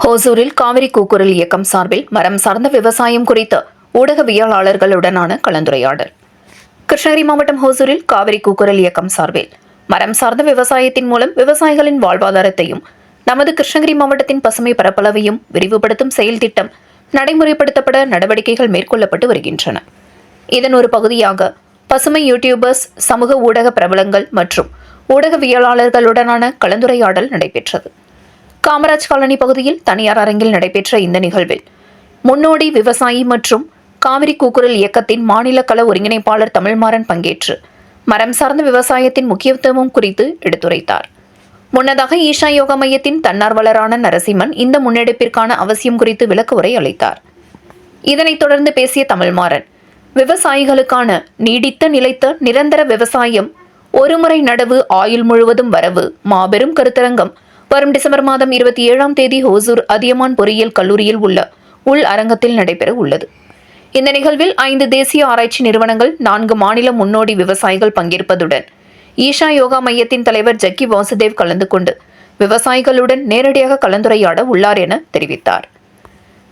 ஹோசூரில் காவிரி கூக்குரல் இயக்கம் சார்பில் மரம் சார்ந்த விவசாயம் குறித்து ஊடகவியலாளர்களுடனான கலந்துரையாடல். கிருஷ்ணகிரி மாவட்டம் ஹோசூரில் காவிரி கூக்குரல் இயக்கம் சார்பில் மரம் சார்ந்த விவசாயத்தின் மூலம் விவசாயிகளின் வாழ்வாதாரத்தையும் நமது கிருஷ்ணகிரி மாவட்டத்தின் பசுமை பரப்பளவையும் விரிவுபடுத்தும் செயல் திட்டம் நடைமுறைப்படுத்தப்பட நடவடிக்கைகள் மேற்கொள்ளப்பட்டு வருகின்றன. இதன் ஒரு பகுதியாக பசுமை யூடியூபர்ஸ், சமூக ஊடக பிரபலங்கள் மற்றும் ஊடகவியலாளர்களுடனான கலந்துரையாடல் நடைபெற்றது. காமராஜ் காலனி பகுதியில் தனியார் அரங்கில் நடைபெற்ற இந்த நிகழ்வில் முன்னோடி விவசாயி மற்றும் காவிரி கூக்குரல் இயக்கத்தின் மாநில கள ஒருங்கிணைப்பாளர் தமிழ்மாறன் பங்கேற்று மரம் சார்ந்த விவசாயத்தின் முக்கியத்துவம் குறித்து எடுத்துரைத்தார். முன்னதாக ஈஷா யோகா மையத்தின் தன்னார்வலரான நரசிம்மன் இந்த முன்னெடுப்பிற்கான அவசியம் குறித்து விளக்க உரை அளித்தார். இதனைத் தொடர்ந்து பேசிய தமிழ்மாறன், விவசாயிகளுக்கான நீடித்த நிலைத்த நிரந்தர விவசாயம், ஒருமுறை நடவு ஆயுள் முழுவதும் வரவு மாபெரும் கருத்தரங்கம் வரும் டிசம்பர் மாதம் 27ஆம் தேதி ஹோசூர் அதியமான் பொறியியல் கல்லூரியில் உள்ள உள் அரங்கத்தில் நடைபெற உள்ளது. இந்த நிகழ்வில் 5 தேசிய ஆராய்ச்சி நிறுவனங்கள், 4 மாநில முன்னோடி விவசாயிகள் பங்கேற்பதுடன் ஈஷா யோகா மையத்தின் தலைவர் ஜக்கி வாசுதேவ் கலந்து கொண்டு விவசாயிகளுடன் நேரடியாக கலந்துரையாட உள்ளார் என தெரிவித்தார்.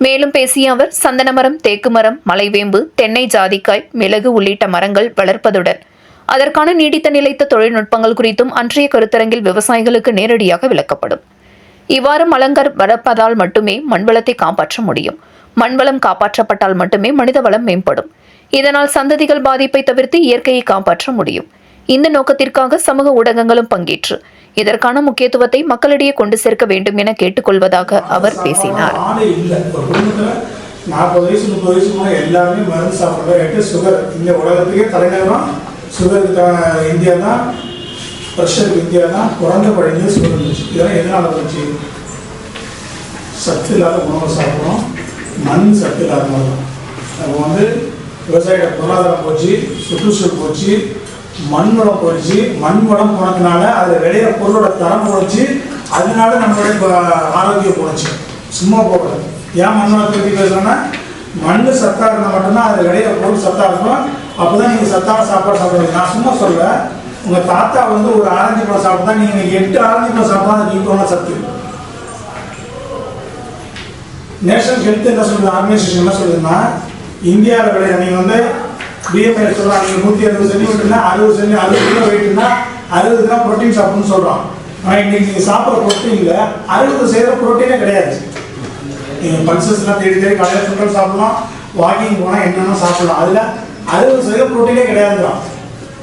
மேலும் பேசிய அவர், சந்தன மரம், தேக்கு மரம், மலைவேம்பு, தென்னை, ஜாதிக்காய், மிளகு உள்ளிட்ட மரங்கள் வளர்ப்பதுடன் அதற்கான நீடித்த நிலைத்த தொழில்நுட்பங்கள் குறித்தும் அன்றைய கருத்தரங்கில் விவசாயிகளுக்கு நேரடியாக விளக்கப்படும். இவ்வாறு மலங்கர் வளர்ப்பதால் மட்டுமே மண்வளத்தை காப்பாற்ற முடியும். மண்வளம் காப்பாற்றப்பட்டால் மட்டுமே மனித வளம் மேம்படும். இதனால் சந்ததிகள் பாதிப்பை தவிர்த்து இயற்கையை காப்பாற்ற முடியும். இந்த நோக்கத்திற்காக சமூக ஊடகங்களும் பங்கேற்று இதற்கான முக்கியத்துவத்தை மக்களிடையே கொண்டு சேர்க்க வேண்டும் என கேட்டுக்கொள்வதாக அவர் பேசினார். 40 வயசு 30 வயசு எல்லாருமே மருந்து சாப்பிட்ற சுகர் இந்த உலகத்துக்கே தலைநகரம் சுகருக்கு இந்தியா தான், ப்ரெஷருக்கு இந்தியா தான், குறைந்த பழனியே சுகர் இருந்துச்சு. இதெல்லாம் எதனால் வந்துச்சு? சத்து இல்லாத உணவை சாப்பிட்றோம், மண் சத்து இல்லாத மாதிரி தான். நம்ம விவசாயியோட பொருளாதாரம் போச்சு, சுற்றுச்சூழல் போச்சு, மண் வளம் போச்சு. மண் வளம் போனதுனால அதில் விளையிற பொருளோட தரம் போச்சு, அதனால நம்மளுடைய ஆரோக்கியம் போச்சு. சும்மா போகக்கூடாது. ஏன் மண் வளத்தை பற்றி பேசுகிறோன்னா, மண் சத்தாக இருந்தால் மட்டும்தான் அதில் விளையிற பொருள் சத்தாக இருக்கும். அப்போ தான் நீங்கள் சத்தான சாப்பாடு சாப்பிடுவீங்க. நான் சும்மா சொல்ல, உங்கள் தாத்தா ஒரு ஆரஞ்சு பழம் சாப்பிட்டா நீங்கள் 8 ஆரஞ்சு பழம் சாப்பிட்டா அது ஈக்குவலான சத்து. நேஷனல் ஹெல்த் என்ன சொல்லுது, ஆர்கனைசேஷன் என்ன சொல்லுதுன்னா, இந்தியாவில் விளைய நீங்கள் பிஎம்ஐ சொல்கிறாங்க, நீங்கள் 160 சென்டிமீட்டர்னா 60 கிலோ வெயிட்னா 60 கிராம் ப்ரோட்டீன் சாப்பிட்ணும்னு சொல்கிறோம். ஆனால் இன்னைக்கு நீங்கள் சாப்பிட்ற ப்ரோட்டீனில் 60% ப்ரோட்டீனே கிடையாது. நீங்கள் பல்சஸ்லாம் தேடி காலையில் ஃபுட்பால் சாப்பிடலாம், வாக்கிங் போனால் என்னென்ன சாப்பிடலாம், அதில் 60% ப்ரோட்டீனே கிடையாதுதான்.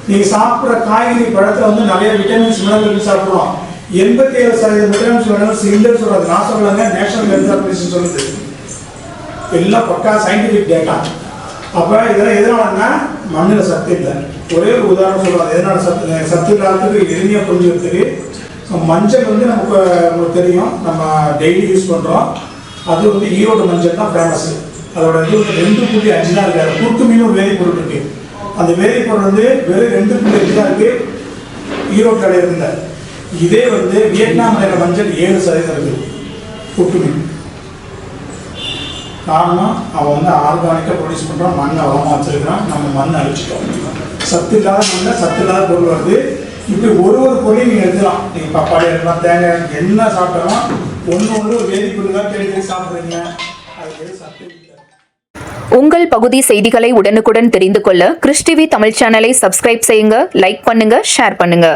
நீங்கள் சாப்பிட்ற காய்கறி பழத்தில் நிறைய விட்டமின்ஸ் மினரல்ஸ் சாப்பிடுவோம். 87% விட்டமின்ஸ் மினரல்ஸ் இல்லைன்னு சொல்கிறது. நான் சொல்லலைங்க, நேஷனல் ஹெல்த் ஆர்கனைசேஷன் சொல்லுது. எல்லாம் பக்கா சயின்டிஃபிக் டேட்டா. அப்போ இதெல்லாம் எதனாலன்னா மண்ணில் சத்து இல்லை. ஒரே ஒரு உதாரணம் சொல்கிறாங்க, எதனால சத்து இல்லாததுக்கு எளிமையாக புரிஞ்சுக்கிறதுக்கு. மஞ்சள் நமக்கு தெரியும், நம்ம டெய்லி யூஸ் பண்ணுறோம். அது ஈரோடு மஞ்சள் தான் ஃபேமஸ். அதோட 2.5 தான் இருக்காது. குர்குமின்னு ஒரு வேதிப்பொருள் இருக்கு. அந்த வேதிப்பொருள் வெறும் 2.5 தான் இருக்கு ஈரோடு கடையில் இருந்த. இதே வியட்நாம் மஞ்சள் 7% இருக்கு குர்குமின். காரணம் அவன் ஆர்கானிக்காக ப்ரொடியூஸ் பண்ணுறான், மண்ணை வளமாக வச்சிருக்கிறான். நம்ம மண்ணை அழிச்சிட்டோம். சத்து இல்லாத மண்ணில் சத்து இல்லாத பொருள் வருது. இப்படி ஒரு பொருளையும் நீங்கள் எடுத்துக்கலாம். நீங்கள் பப்பாளி எடுக்கலாம், தேங்காய், என்ன சாப்பிட்டாலும் ஒன்று ஒரு வேதிப்பொருள் தான் தேடி சாப்பிட்றீங்க. அது சத்து இல்லை. உங்கள் பகுதி செய்திகளை உடனுக்குடன் தெரிந்து கொள்ள கிறிஸ் டிவி தமிழ் சேனலை சப்ஸ்கிரைப் செய்யுங்க, லைக் பண்ணுங்க, ஷேர் பண்ணுங்க.